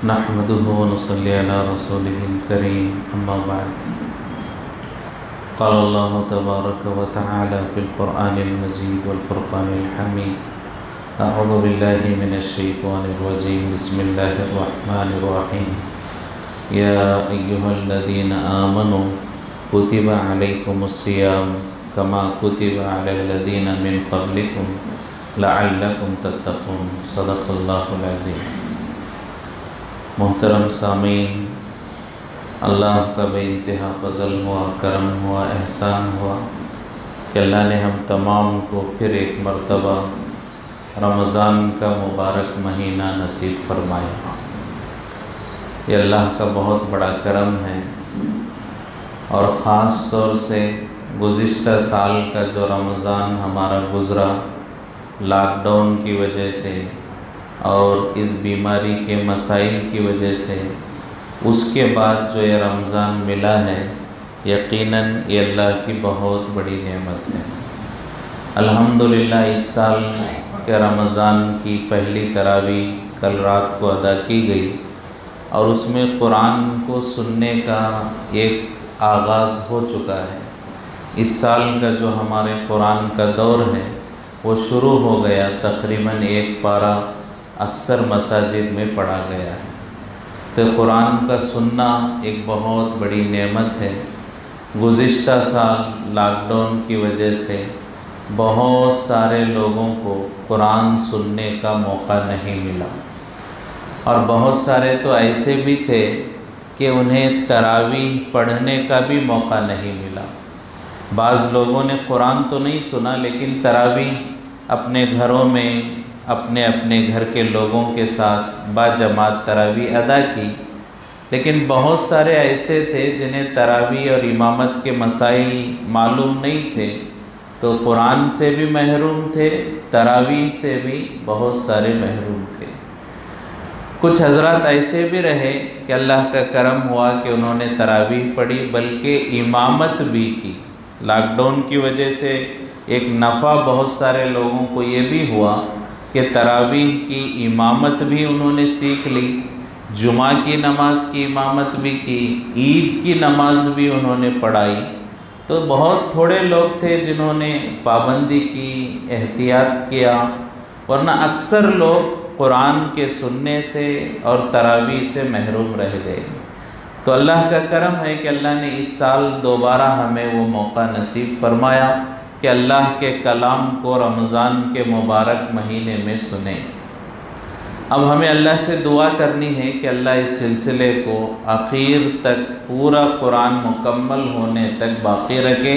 نحمده ونصلي على رسوله الكريم أما بعد قال الله تبارك وتعالى في القرآن المجيد والفرقان الحميد أعوذ بالله من الشيطان الرجيم بسم الله الرحمن الرحيم يا أيها الذين آمنوا كتب عليكم الصيام كما كتب على الذين من قبلكم لعلكم تتقون صدق الله العظيم۔ محترم سامعین، اللہ کا بے انتہا فضل ہوا، کرم ہوا، احسان ہوا کہ اللہ نے ہم تمام کو پھر ایک مرتبہ رمضان کا مبارک مہینہ نصیب فرمایا۔ یہ اللہ کا بہت بڑا کرم ہے، اور خاص طور سے گزشتہ سال کا جو رمضان ہمارا گزرا لاک ڈاؤن کی وجہ سے اور اس بیماری کے مسائل کی وجہ سے، اس کے بعد جو یہ رمضان ملا ہے، یقیناً یہ اللہ کی بہت بڑی نعمت ہے۔ الحمدللہ اس سال کے رمضان کی پہلی تراویح کل رات کو ادا کی گئی، اور اس میں قرآن کو سننے کا ایک آغاز ہو چکا ہے۔ اس سال کا جو ہمارے قرآن کا دور ہے وہ شروع ہو گیا، تقریباً ایک پارہ اکثر مساجد میں پڑھا گیا ہے۔ تو قرآن کا سننا ایک بہت بڑی نعمت ہے۔ گزشتہ سال لاک ڈاؤن کی وجہ سے بہت سارے لوگوں کو قرآن سننے کا موقع نہیں ملا، اور بہت سارے تو ایسے بھی تھے کہ انہیں تراویح پڑھنے کا بھی موقع نہیں ملا۔ بعض لوگوں نے قرآن تو نہیں سنا، لیکن تراویح اپنے گھروں میں اپنے اپنے گھر کے لوگوں کے ساتھ باجماعت تراویح ادا کی، لیکن بہت سارے ایسے تھے جنہیں تراویح اور امامت کے مسائل معلوم نہیں تھے، تو قرآن سے بھی محروم تھے، تراویح سے بھی بہت سارے محروم تھے۔ کچھ حضرات ایسے بھی رہے کہ اللہ کا کرم ہوا کہ انہوں نے تراویح پڑھی بلکہ امامت بھی کی۔ لاک ڈاؤن کی وجہ سے ایک نفع بہت سارے لوگوں کو یہ بھی ہوا کہ تراویح کی امامت بھی انہوں نے سیکھ لی، جمعہ کی نماز کی امامت بھی کی، عید کی نماز بھی انہوں نے پڑھائی۔ تو بہت تھوڑے لوگ تھے جنہوں نے پابندی کی، احتیاط کیا، ورنہ اکثر لوگ قرآن کے سننے سے اور تراویح سے محروم رہ گئے۔ تو اللہ کا کرم ہے کہ اللہ نے اس سال دوبارہ ہمیں وہ موقع نصیب فرمایا کہ اللہ کے کلام کو رمضان کے مبارک مہینے میں سنیں۔ اب ہمیں اللہ سے دعا کرنی ہے کہ اللہ اس سلسلے کو آخر تک پورا قرآن مکمل ہونے تک باقی رکھے،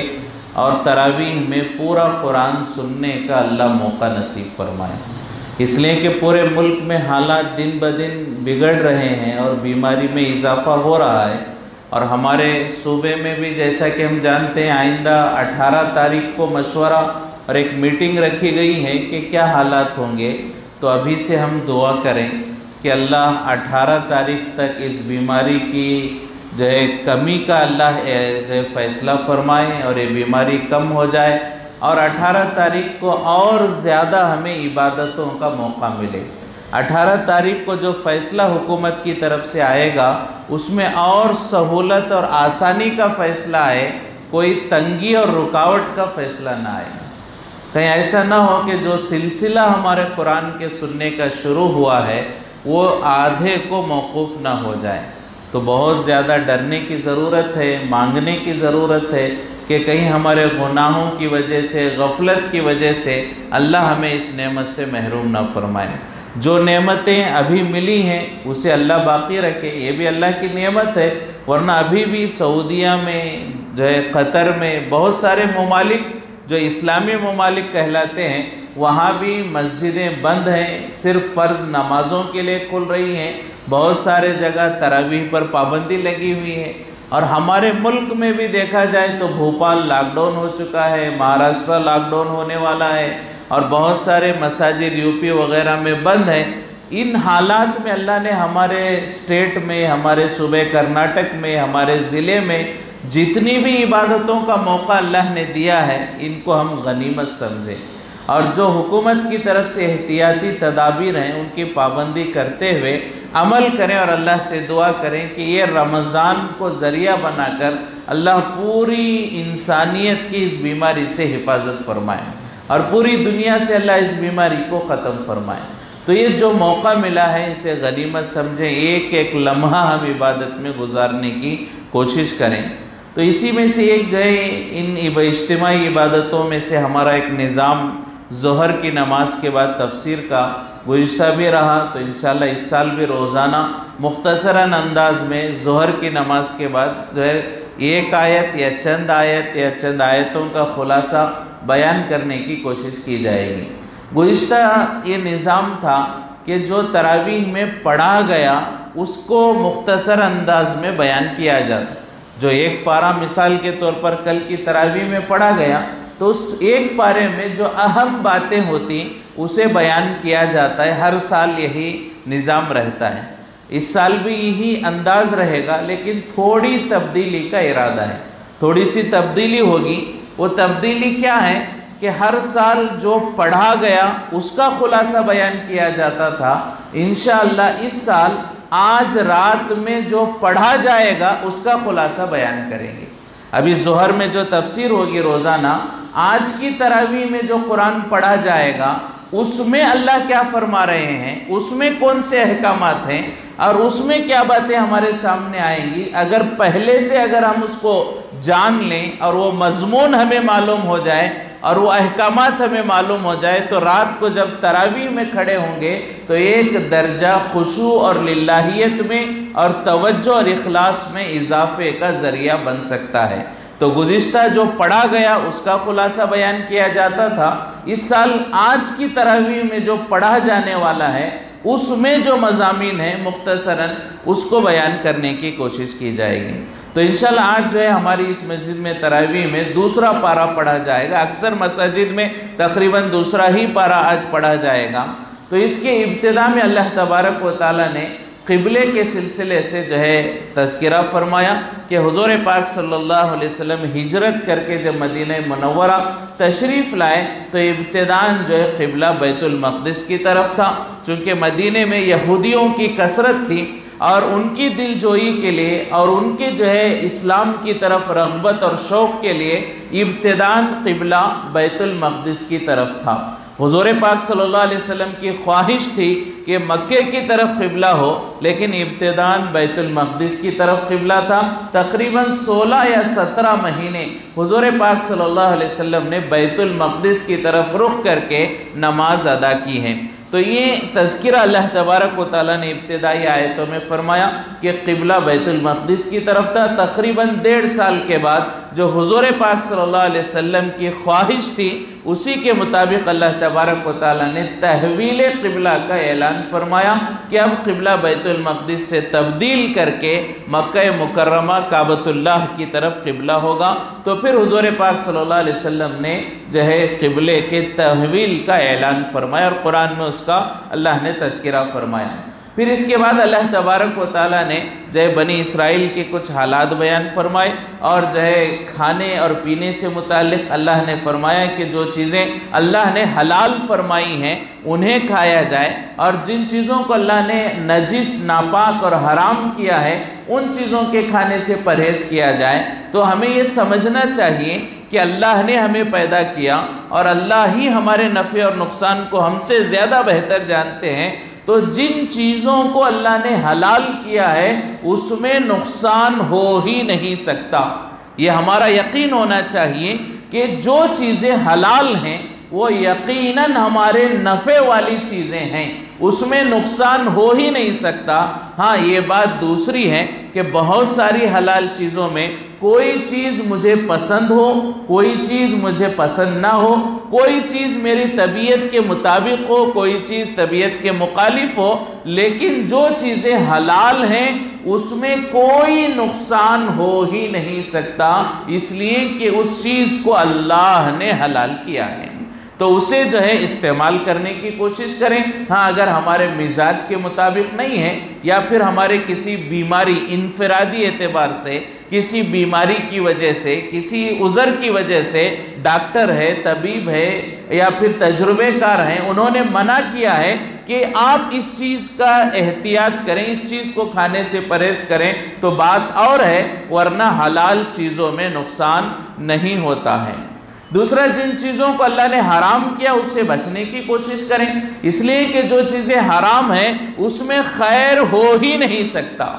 اور تراویح میں پورا قرآن سننے کا اللہ موقع نصیب فرمائے۔ اس لیے کہ پورے ملک میں حالات دن بدن بگڑ رہے ہیں اور بیماری میں اضافہ ہو رہا ہے، اور ہمارے صوبے میں بھی جیسا کہ ہم جانتے ہیں آئندہ 18 تاریخ کو مشورہ اور ایک میٹنگ رکھی گئی ہے کہ کیا حالات ہوں گے۔ تو ابھی سے ہم دعا کریں کہ اللہ 18 تاریخ تک اس بیماری کی جو ہے کمی کا اللہ جو ہے فیصلہ فرمائے اور یہ بیماری کم ہو جائے، اور 18 تاریخ کو اور زیادہ ہمیں عبادتوں کا موقع ملے۔ 18 تاریخ کو جو فیصلہ حکومت کی طرف سے آئے گا اس میں اور سہولت اور آسانی کا فیصلہ آئے، کوئی تنگی اور رکاوٹ کا فیصلہ نہ آئے۔ کہیں ایسا نہ ہو کہ جو سلسلہ ہمارے قرآن کے سننے کا شروع ہوا ہے وہ آدھے کو موقوف نہ ہو جائے۔ تو بہت زیادہ ڈرنے کی ضرورت ہے، مانگنے کی ضرورت ہے کہ کہیں ہمارے گناہوں کی وجہ سے، غفلت کی وجہ سے اللہ ہمیں اس نعمت سے محروم نہ فرمائے۔ جو نعمتیں ابھی ملی ہیں اسے اللہ باقی رکھے، یہ بھی اللہ کی نعمت ہے، ورنہ ابھی بھی سعودیہ میں جو ہے، قطر میں، بہت سارے ممالک جو اسلامی ممالک کہلاتے ہیں وہاں بھی مسجدیں بند ہیں، صرف فرض نمازوں کے لیے کھل رہی ہیں، بہت سارے جگہ تراویح پر پابندی لگی ہوئی ہے۔ اور ہمارے ملک میں بھی دیکھا جائے تو بھوپال لاک ڈاؤن ہو چکا ہے، مہاراشٹر لاک ڈاؤن ہونے والا ہے، اور بہت سارے مساجد یو پی وغیرہ میں بند ہیں۔ ان حالات میں اللہ نے ہمارے اسٹیٹ میں، ہمارے صوبے کرناٹک میں، ہمارے ضلع میں جتنی بھی عبادتوں کا موقع اللہ نے دیا ہے ان کو ہم غنیمت سمجھیں، اور جو حکومت کی طرف سے احتیاطی تدابیر ہیں ان کی پابندی کرتے ہوئے عمل کریں اور اللہ سے دعا کریں کہ یہ رمضان کو ذریعہ بنا کر اللہ پوری انسانیت کی اس بیماری سے حفاظت فرمائے اور پوری دنیا سے اللہ اس بیماری کو ختم فرمائے۔ تو یہ جو موقع ملا ہے اسے غنیمت سمجھیں، ایک ایک لمحہ ہم عبادت میں گزارنے کی کوشش کریں۔ تو اسی میں سے ایک جو ہے ان اجتماعی عبادتوں میں سے ہمارا ایک نظام ظہر کی نماز کے بعد تفسیر کا گزشتہ بھی رہا، تو انشاءاللہ اس سال بھی روزانہ مختصراً انداز میں ظہر کی نماز کے بعد جو ہے ایک آیت یا چند آیتوں کا خلاصہ بیان کرنے کی کوشش کی جائے گی۔ گزشتہ یہ نظام تھا کہ جو تراویح میں پڑھا گیا اس کو مختصر انداز میں بیان کیا جاتا، جو ایک پارہ مثال کے طور پر کل کی تراویح میں پڑھا گیا تو اس ایک پارے میں جو اہم باتیں ہوتی اسے بیان کیا جاتا ہے۔ ہر سال یہی نظام رہتا ہے، اس سال بھی یہی انداز رہے گا، لیکن تھوڑی تبدیلی کا ارادہ ہے، تھوڑی سی تبدیلی ہوگی۔ وہ تبدیلی کیا ہے کہ ہر سال جو پڑھا گیا اس کا خلاصہ بیان کیا جاتا تھا، انشاءاللہ اس سال آج رات میں جو پڑھا جائے گا اس کا خلاصہ بیان کریں گے۔ ابھی ظہر میں جو تفسیر ہوگی روزانہ، آج کی تراویح میں جو قرآن پڑھا جائے گا اس میں اللہ کیا فرما رہے ہیں، اس میں کون سے احکامات ہیں اور اس میں کیا باتیں ہمارے سامنے آئیں گی، اگر پہلے سے اگر ہم اس کو جان لیں اور وہ مضمون ہمیں معلوم ہو جائے اور وہ احکامات ہمیں معلوم ہو جائے تو رات کو جب تراویح میں کھڑے ہوں گے تو ایک درجہ خشوع اور للہیت میں اور توجہ اور اخلاص میں اضافے کا ذریعہ بن سکتا ہے۔ تو گزشتہ جو پڑھا گیا اس کا خلاصہ بیان کیا جاتا تھا، اس سال آج کی تراویح میں جو پڑھا جانے والا ہے اس میں جو مضامین ہیں مختصراً اس کو بیان کرنے کی کوشش کی جائے گی۔ تو انشاءاللہ آج جو ہے ہماری اس مسجد میں تراویح میں دوسرا پارہ پڑھا جائے گا، اکثر مساجد میں تقریباً دوسرا ہی پارہ آج پڑھا جائے گا۔ تو اس کے ابتدا میں اللہ تبارک و تعالیٰ نے قبلے کے سلسلے سے جو ہے تذکرہ فرمایا کہ حضور پاک صلی اللہ علیہ وسلم ہجرت کر کے جب مدینہ منورہ تشریف لائے تو ابتداً جو ہے قبلہ بیت المقدس کی طرف تھا، چونکہ مدینہ میں یہودیوں کی کثرت تھی اور ان کی دل جوئی کے لیے اور ان کے جو ہے اسلام کی طرف رغبت اور شوق کے لیے ابتداً قبلہ بیت المقدس کی طرف تھا۔ حضور پاک صلی اللہ علیہ وسلم کی خواہش تھی کہ مکے کی طرف قبلہ ہو، لیکن ابتداً بیت المقدس کی طرف قبلہ تھا۔ تقریباً 16 یا 17 مہینے حضور پاک صلی اللہ علیہ وسلم نے بیت المقدس کی طرف رخ کر کے نماز ادا کی ہے۔ تو یہ تذکرہ اللہ تبارک و تعالیٰ نے ابتدائی آیتوں میں فرمایا کہ قبلہ بیت المقدس کی طرف تھا۔ تقریباً 1.5 سال کے بعد جو حضور پاک صلی اللہ علیہ وسلم کی خواہش تھی اسی کے مطابق اللہ تبارک و تعالیٰ نے تحویل قبلہ کا اعلان فرمایا کہ اب قبلہ بیت المقدس سے تبدیل کر کے مکہ مکرمہ کعبۃ اللہ کی طرف قبلہ ہوگا۔ تو پھر حضور پاک صلی اللہ علیہ وسلم نے جو ہے قبلے کے تحویل کا اعلان فرمایا اور قرآن میں اس کا اللہ نے تذکرہ فرمایا۔ پھر اس کے بعد اللہ تبارک و تعالیٰ نے جو ہے بنی اسرائیل کے کچھ حالات بیان فرمائے اور جو ہے کھانے اور پینے سے متعلق اللہ نے فرمایا کہ جو چیزیں اللہ نے حلال فرمائی ہیں انہیں کھایا جائے اور جن چیزوں کو اللہ نے نجس، ناپاک اور حرام کیا ہے ان چیزوں کے کھانے سے پرہیز کیا جائے۔ تو ہمیں یہ سمجھنا چاہیے کہ اللہ نے ہمیں پیدا کیا اور اللہ ہی ہمارے نفع اور نقصان کو ہم سے زیادہ بہتر جانتے ہیں، تو جن چیزوں کو اللہ نے حلال کیا ہے اس میں نقصان ہو ہی نہیں سکتا۔ یہ ہمارا یقین ہونا چاہیے کہ جو چیزیں حلال ہیں وہ یقیناً ہمارے نفع والی چیزیں ہیں، اس میں نقصان ہو ہی نہیں سکتا۔ ہاں یہ بات دوسری ہے کہ بہت ساری حلال چیزوں میں کوئی چیز مجھے پسند ہو، کوئی چیز مجھے پسند نہ ہو، کوئی چیز میری طبیعت کے مطابق ہو، کوئی چیز طبیعت کے مخالف ہو، لیکن جو چیزیں حلال ہیں اس میں کوئی نقصان ہو ہی نہیں سکتا، اس لیے کہ اس چیز کو اللہ نے حلال کیا ہے۔ تو اسے جو ہے استعمال کرنے کی کوشش کریں۔ ہاں اگر ہمارے مزاج کے مطابق نہیں ہے یا پھر ہمارے کسی بیماری انفرادی اعتبار سے، کسی بیماری کی وجہ سے، کسی عذر کی وجہ سے ڈاکٹر ہے، طبیب ہے یا پھر تجربے کار ہیں، انہوں نے منع کیا ہے کہ آپ اس چیز کا احتیاط کریں، اس چیز کو کھانے سے پرہیز کریں تو بات اور ہے، ورنہ حلال چیزوں میں نقصان نہیں ہوتا ہے۔ دوسرا، جن چیزوں کو اللہ نے حرام کیا اس سے بچنے کی کوشش کریں، اس لیے کہ جو چیزیں حرام ہیں اس میں خیر ہو ہی نہیں سکتا۔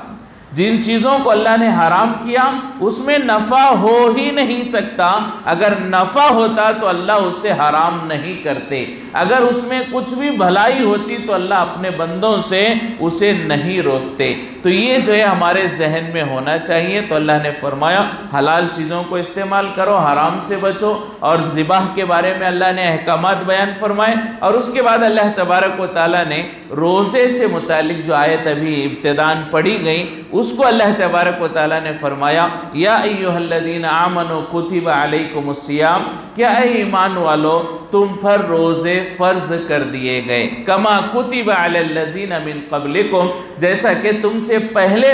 جن چیزوں کو اللہ نے حرام کیا اس میں نفع ہو ہی نہیں سکتا، اگر نفع ہوتا تو اللہ اسے حرام نہیں کرتے، اگر اس میں کچھ بھی بھلائی ہوتی تو اللہ اپنے بندوں سے اسے نہیں روکتے۔ تو یہ جو ہے ہمارے ذہن میں ہونا چاہیے۔ تو اللہ نے فرمایا حلال چیزوں کو استعمال کرو، حرام سے بچو، اور ذبح کے بارے میں اللہ نے احکامات بیان فرمائے، اور اس کے بعد اللہ تبارک و تعالیٰ نے روزے سے متعلق جو آیت ابھی ابتداً پڑھی گئی اس کو اللہ تبارک و تعالیٰ نے فرمایا یا ایہا الذین آمنوا کتب علیکم الصیام، کیا اے ایمان والو تم پر روزے فرض کر دیے گئے، کما کتب علی الذین من قبلکم، جیسا کہ تم سے پہلے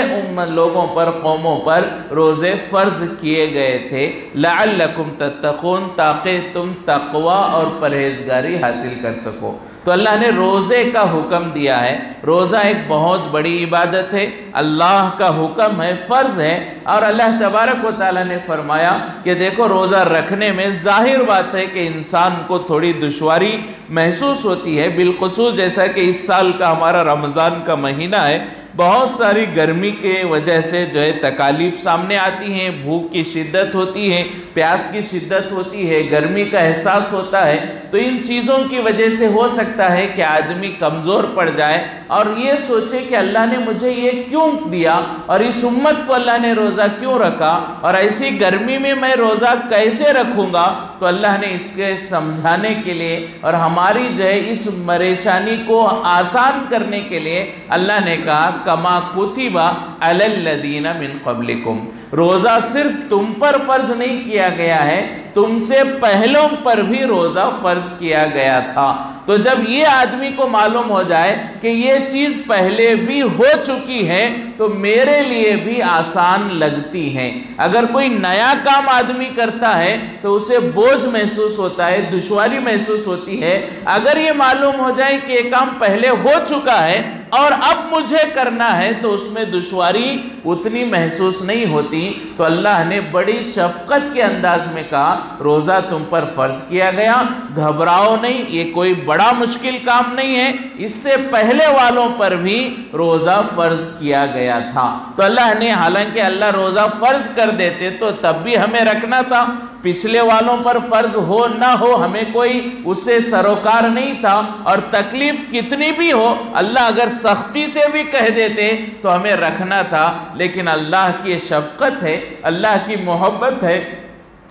لوگوں پر، قوموں پر روزے فرض کیے گئے تھے، لعلکم تتقون، تاکہ تم تقوی اور پرہیزگاری حاصل کر سکو۔ تو اللہ نے روزے کا حکم دیا ہے۔ روزہ ایک بہت بڑی عبادت ہے، اللہ کا حکم ہے، فرض ہے، اور اللہ تبارک و تعالیٰ نے فرمایا کہ دیکھو روزہ رکھنے میں ظاہر بات ہے کہ انسان کو تھوڑی دشواری محسوس ہوتی ہے، بالخصوص جیسا کہ اس سال کا ہمارا رمضان کا مہینہ ہے، بہت ساری گرمی کے وجہ سے جو ہے تکالیف سامنے آتی ہیں، بھوک کی شدت ہوتی ہے، پیاس کی شدت ہوتی ہے، گرمی کا احساس ہوتا ہے، تو ان چیزوں کی وجہ سے ہو سکتا ہے کہ آدمی کمزور پڑ جائے اور یہ سوچے کہ اللہ نے مجھے یہ کیوں دیا اور اس امت کو اللہ نے روزہ کیوں رکھا اور ایسی گرمی میں میں روزہ کیسے رکھوں گا۔ تو اللہ نے اس کے سمجھانے کے لیے اور ہماری جو ہے اس پریشانی کو آسان کرنے کے لیے اللہ نے کہا کما کتب علی الذین من قبلکم، روزہ صرف تم پر فرض نہیں کیا گیا ہے، تم سے پہلوں پر بھی روزہ فرض کیا گیا تھا۔ تو جب یہ آدمی کو معلوم ہو جائے کہ یہ چیز پہلے بھی ہو چکی ہے تو میرے لیے بھی آسان لگتی ہے۔ اگر کوئی نیا کام آدمی کرتا ہے تو اسے بوجھ محسوس ہوتا ہے، دشواری محسوس ہوتی ہے۔ اگر یہ معلوم ہو جائے کہ یہ کام پہلے ہو چکا ہے اور اب مجھے کرنا ہے تو اس میں دشواری اتنی محسوس نہیں ہوتی۔ تو اللہ نے بڑی شفقت کے انداز میں کہا روزہ تم پر فرض کیا گیا، گھبراؤ نہیں، یہ کوئی بڑا مشکل کام نہیں ہے، اس سے پہلے والوں پر بھی روزہ فرض کیا گیا تھا۔ تو اللہ نے، حالانکہ اللہ روزہ فرض کر دیتے تو تب بھی ہمیں رکھنا تھا، پچھلے والوں پر فرض ہو نہ ہو ہمیں کوئی اس سے سروکار نہیں تھا، اور تکلیف کتنی بھی ہو اللہ اگر سختی سے بھی کہہ دیتے تو ہمیں رکھنا تھا۔ لیکن اللہ کی شفقت ہے، اللہ کی محبت ہے،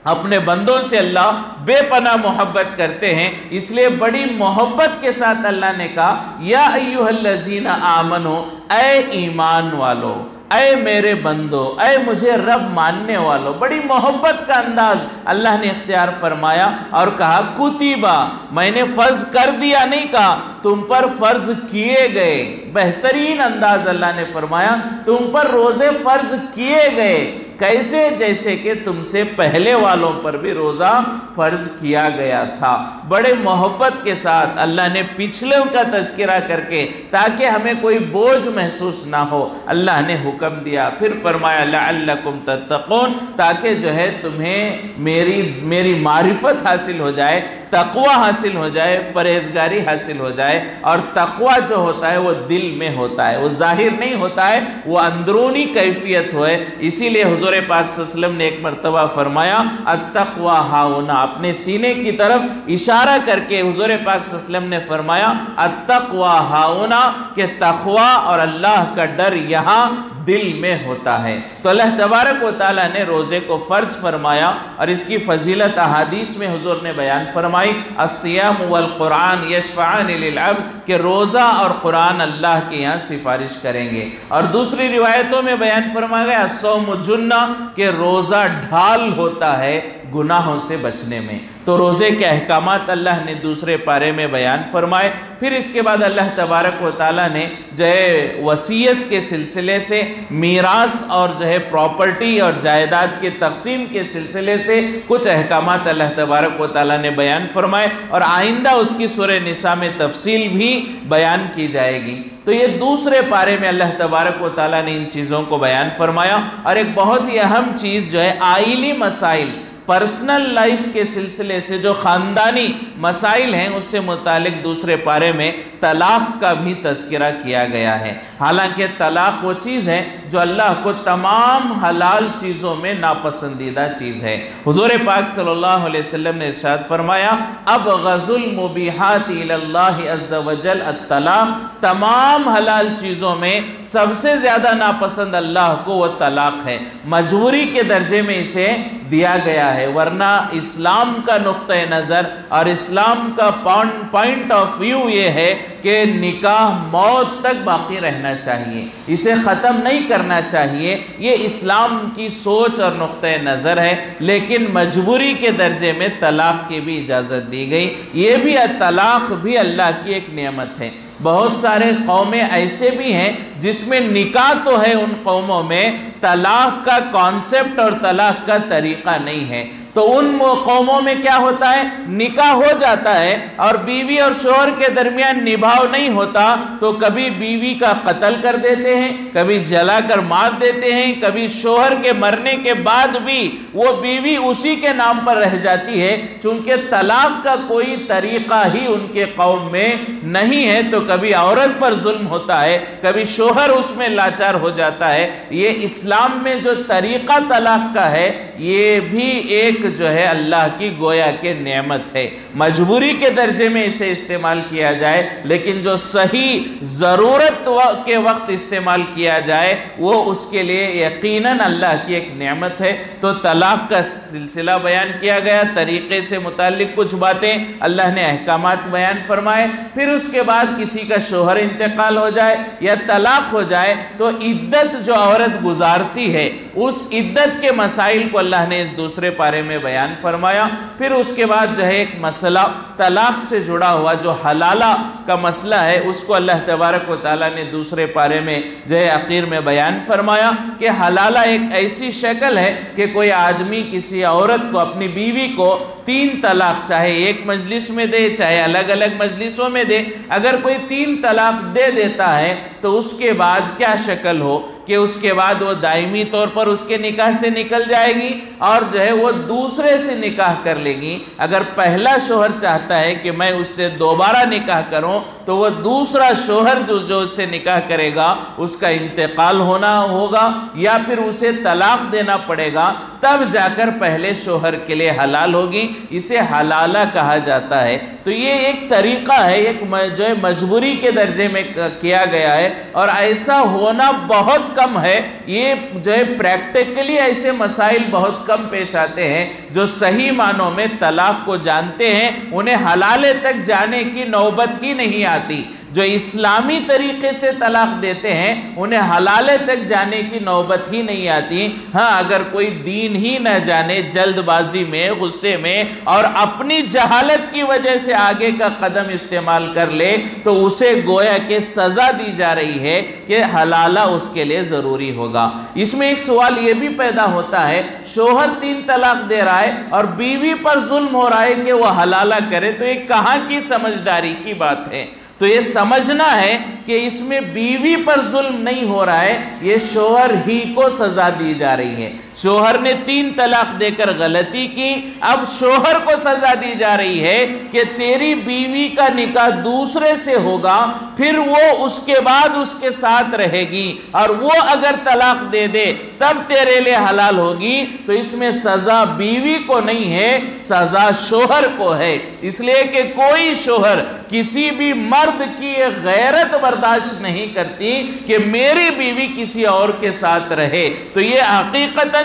اپنے بندوں سے اللہ بے پناہ محبت کرتے ہیں، اس لیے بڑی محبت کے ساتھ اللہ نے کہا یا ایہا الذین آمنو، اے ایمان والو، اے میرے بندو، اے مجھے رب ماننے والو، بڑی محبت کا انداز اللہ نے اختیار فرمایا اور کہا کتبہ، میں نے فرض کر دیا، نہیں کہا تم پر فرض کیے گئے۔ بہترین انداز اللہ نے فرمایا تم پر روزے فرض کیے گئے، کیسے؟ جیسے کہ تم سے پہلے والوں پر بھی روزہ فرض کیا گیا تھا۔ بڑے محبت کے ساتھ اللہ نے پچھلوں کا تذکرہ کر کے تاکہ ہمیں کوئی بوجھ محسوس نہ ہو اللہ نے حکم دیا، پھر فرمایا لعلکم تتقون، تاکہ جو ہے تمہیں میری معرفت حاصل ہو جائے، تقوی حاصل ہو جائے، پرہیزگاری حاصل ہو جائے۔ اور تقوی جو ہوتا ہے وہ دل میں ہوتا ہے، وہ ظاہر نہیں ہوتا ہے، وہ اندرونی کیفیت ہوئے۔ اسی لیے حضور پاک صلی اللہ علیہ وسلم نے ایک مرتبہ فرمایا التقوی ہاہنا، اپنے سینے کی طرف اشارہ کر کے حضور پاک صلی اللہ علیہ وسلم نے فرمایا التقوی ہاہنا، کہ تقوی اور اللہ کا ڈر یہاں دل میں ہوتا ہے۔ تو اللہ تبارک و تعالیٰ نے روزے کو فرض فرمایا اور اس کی فضیلت احادیث میں حضور نے بیان فرمائی الصیام والقرآن یشفعان للعبد، کہ روزہ اور قرآن اللہ کے یہاں سفارش کریں گے۔ اور دوسری روایتوں میں بیان فرمایا گیا الصوم جنہ، کہ روزہ ڈھال ہوتا ہے، گناہوں سے بچنے میں۔ تو روزے کے احکامات اللہ نے دوسرے پارے میں بیان فرمائے۔ پھر اس کے بعد اللہ تبارک و تعالیٰ نے جو ہے وصیت کے سلسلے سے، میراث اور جو ہے پراپرٹی اور جائیداد کے تقسیم کے سلسلے سے کچھ احکامات اللہ تبارک و تعالیٰ نے بیان فرمائے، اور آئندہ اس کی سورہ نساء میں تفصیل بھی بیان کی جائے گی۔ تو یہ دوسرے پارے میں اللہ تبارک و تعالیٰ نے ان چیزوں کو بیان فرمایا۔ اور ایک بہت ہی اہم چیز جو ہے آئلی مسائل، پرسنل لائف کے سلسلے سے جو خاندانی مسائل ہیں، اس سے متعلق دوسرے پارے میں طلاق کا بھی تذکرہ کیا گیا ہے۔ حالانکہ طلاق وہ چیز ہے جو اللہ کو تمام حلال چیزوں میں ناپسندیدہ چیز ہے۔ حضور پاک صلی اللہ علیہ وسلم نے ارشاد فرمایا، ابغض المبیحات الی اللہ عز وجل الطلاق، تمام حلال چیزوں میں سب سے زیادہ ناپسند اللہ کو وہ طلاق ہے۔ مجبوری کے درجے میں اسے دیا گیا ہے، ورنہ اسلام کا نقطہ نظر اور اسلام کا پوائنٹ آف ویو یہ ہے کہ نکاح موت تک باقی رہنا چاہیے، اسے ختم نہیں کرنا چاہیے۔ یہ اسلام کی سوچ اور نقطہ نظر ہے، لیکن مجبوری کے درجے میں طلاق کی بھی اجازت دی گئی۔ یہ بھی طلاق بھی اللہ کی ایک نعمت ہے۔ بہت سارے قومیں ایسے بھی ہیں جس میں نکاح تو ہے، ان قوموں میں طلاق کا کانسیپٹ اور طلاق کا طریقہ نہیں ہے۔ تو ان قوموں میں کیا ہوتا ہے، نکاح ہو جاتا ہے اور بیوی اور شوہر کے درمیان نبھاؤ نہیں ہوتا، تو کبھی بیوی کا قتل کر دیتے ہیں، کبھی جلا کر مار دیتے ہیں، کبھی شوہر کے مرنے کے بعد بھی وہ بیوی اسی کے نام پر رہ جاتی ہے، چونکہ طلاق کا کوئی طریقہ ہی ان کے قوم میں نہیں ہے۔ تو کبھی عورت پر ظلم ہوتا ہے، کبھی شوہر اس میں لاچار ہو جاتا ہے۔ یہ اسلام میں جو طریقہ طلاق کا ہے، یہ بھی ایک جو ہے اللہ کی گویا کہ نعمت ہے۔ مجبوری کے درجے میں اسے استعمال کیا جائے، لیکن جو صحیح ضرورت کے وقت استعمال کیا جائے وہ اس کے لیے یقیناً اللہ کی ایک نعمت ہے۔ تو طلاق کا سلسلہ بیان کیا گیا، طریقے سے متعلق کچھ باتیں اللہ نے احکامات بیان فرمائے۔ پھر اس کے بعد کسی کا شوہر انتقال ہو جائے یا طلاق ہو جائے تو عدت جو عورت گزارتی ہے، اس عدت کے مسائل کو اللہ نے اس دوسرے پارے میں بیان فرمایا۔ پھر اس کے بعد جو ہے ایک مسئلہ طلاق سے جڑا ہوا جو حلالہ کا مسئلہ ہے، اس کو اللہ تبارک و تعالیٰ نے دوسرے پارے میں جو ہے اخیر میں بیان فرمایا کہ حلالہ ایک ایسی شکل ہے کہ کوئی آدمی کسی عورت کو، اپنی بیوی کو 3 طلاق، چاہے ایک مجلس میں دے چاہے الگ الگ مجلسوں میں دے، اگر کوئی 3 طلاق دے دیتا ہے تو اس کے بعد کیا شکل ہو کہ اس کے بعد وہ دائمی طور پر اس کے نکاح سے نکل جائے گی اور جو ہے وہ دوسرے سے نکاح کر لے گی۔ اگر پہلا شوہر چاہتا ہے کہ میں اس سے دوبارہ نکاح کروں تو وہ دوسرا شوہر جو اس سے نکاح کرے گا اس کا انتقال ہونا ہوگا یا پھر اسے طلاق دینا پڑے گا، تب جا کر پہلے شوہر کے لیے حلال ہوگی۔ اسے حلالہ کہا جاتا ہے۔ تو یہ ایک طریقہ ہے، ایک جو ہے مجبوری کے درجے میں کیا گیا ہے، اور ایسا ہونا بہت کم ہے۔ یہ جو ہے پریکٹیکلی ایسے مسائل بہت کم پیش آتے ہیں۔ جو صحیح معنوں میں طلاق کو جانتے ہیں انہیں حلالے تک جانے کی نوبت ہی نہیں آتی۔ جو اسلامی طریقے سے طلاق دیتے ہیں انہیں حلالے تک جانے کی نوبت ہی نہیں آتی۔ ہاں، اگر کوئی دین ہی نہ جانے، جلد بازی میں، غصے میں اور اپنی جہالت کی وجہ سے آگے کا قدم استعمال کر لے تو اسے گویا کہ سزا دی جا رہی ہے کہ حلالہ اس کے لیے ضروری ہوگا۔ اس میں ایک سوال یہ بھی پیدا ہوتا ہے، شوہر 3 طلاق دے رہا ہے اور بیوی پر ظلم ہو رہا ہے کہ وہ حلالہ کرے، تو یہ کہاں کی سمجھداری کی بات ہے؟ تو یہ سمجھنا ہے کہ اس میں بیوی پر ظلم نہیں ہو رہا ہے، یہ شوہر ہی کو سزا دی جا رہی ہے۔ شوہر نے 3 طلاق دے کر غلطی کی، اب شوہر کو سزا دی جا رہی ہے کہ تیری بیوی کا نکاح دوسرے سے ہوگا، پھر وہ اس کے بعد اس کے ساتھ رہے گی، اور وہ اگر طلاق دے دے تب تیرے لئے حلال ہوگی۔ تو اس میں سزا بیوی کو نہیں ہے، سزا شوہر کو ہے، اس لیے کہ کوئی شوہر کسی بھی مرد کی غیرت برداشت نہیں کرتی کہ میری بیوی کسی اور کے ساتھ رہے۔ تو یہ حقیقتاً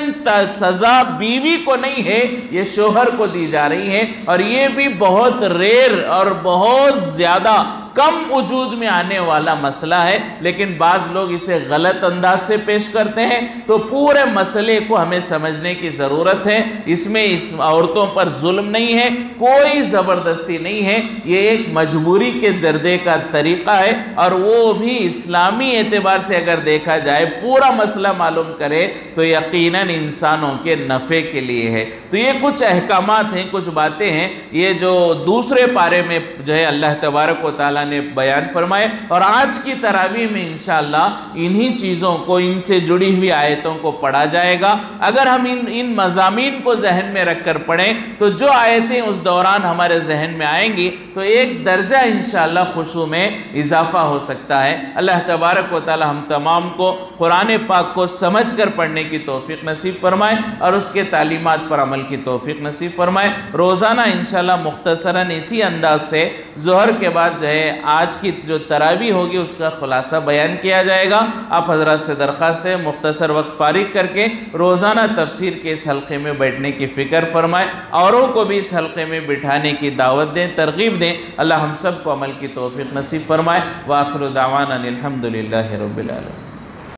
سزا بیوی کو نہیں ہے، یہ شوہر کو دی جا رہی ہے، اور یہ بھی بہت ریئر اور بہت زیادہ کم وجود میں آنے والا مسئلہ ہے، لیکن بعض لوگ اسے غلط انداز سے پیش کرتے ہیں۔ تو پورے مسئلے کو ہمیں سمجھنے کی ضرورت ہے۔ اس میں اس عورتوں پر ظلم نہیں ہے، کوئی زبردستی نہیں ہے، یہ ایک مجبوری کے دردے کا طریقہ ہے، اور وہ بھی اسلامی اعتبار سے اگر دیکھا جائے پورا مسئلہ معلوم کرے تو یقیناً انسانوں کے نفع کے لیے ہے۔ تو یہ کچھ احکامات ہیں، کچھ باتیں ہیں، یہ جو دوسرے پارے میں جو ہے اللہ تبارک و تعالیٰ نے بیان فرمائے، اور آج کی تراویح میں انشاءاللہ انہی چیزوں کو، ان سے جڑی ہوئی آیتوں کو پڑھا جائے گا۔ اگر ہم ان مضامین کو ذہن میں رکھ کر پڑھیں تو جو آیتیں اس دوران ہمارے ذہن میں آئیں گی تو ایک درجہ انشاءاللہ خشوع میں اضافہ ہو سکتا ہے۔ اللہ تبارک و تعالی ہم تمام کو قرآن پاک کو سمجھ کر پڑھنے کی توفیق نصیب فرمائے اور اس کے تعلیمات پر عمل کی توفیق نصیب فرمائے۔ روزانہ انشاءاللہ مختصراً اسی انداز سے ظہر کے بعد جو ہے آج کی جو تراویح ہوگی اس کا خلاصہ بیان کیا جائے گا۔ آپ حضرات سے درخواست ہے مختصر وقت فارغ کر کے روزانہ تفسیر کے اس حلقے میں بیٹھنے کی فکر فرمائے، اوروں کو بھی اس حلقے میں بٹھانے کی دعوت دیں، ترغیب دیں۔ اللہ ہم سب کو عمل کی توفیق نصیب فرمائے۔ وآخر دعوانا الحمدللہ رب العالمین۔